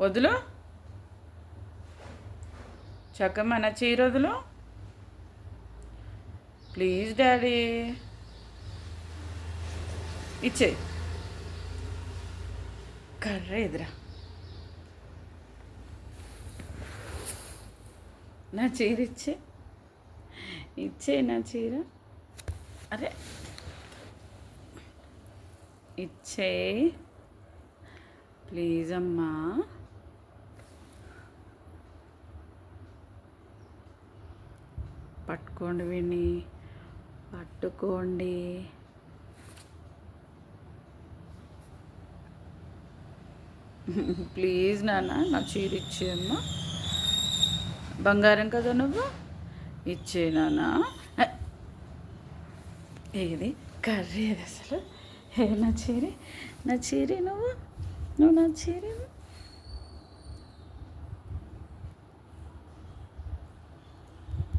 వదులు. చక్కమ్మ నా చీర వదులు ప్లీజ్ డాడీ. ఇచ్చే కర్ర ఎదురా. నా చీర ఇచ్చే నా చీర. అరే ఇచ్చే ప్లీజ్ అమ్మా. పట్టుకోండి వీడిని, పట్టుకోండి. ప్లీజ్ నాన్న నా చీర ఇచ్చేయమ్మా. బంగారం కదా నువ్వు, ఇచ్చే నాన్న. ఏది కర్రీ అది అసలు. నా చీర నువ్వు నా చీర.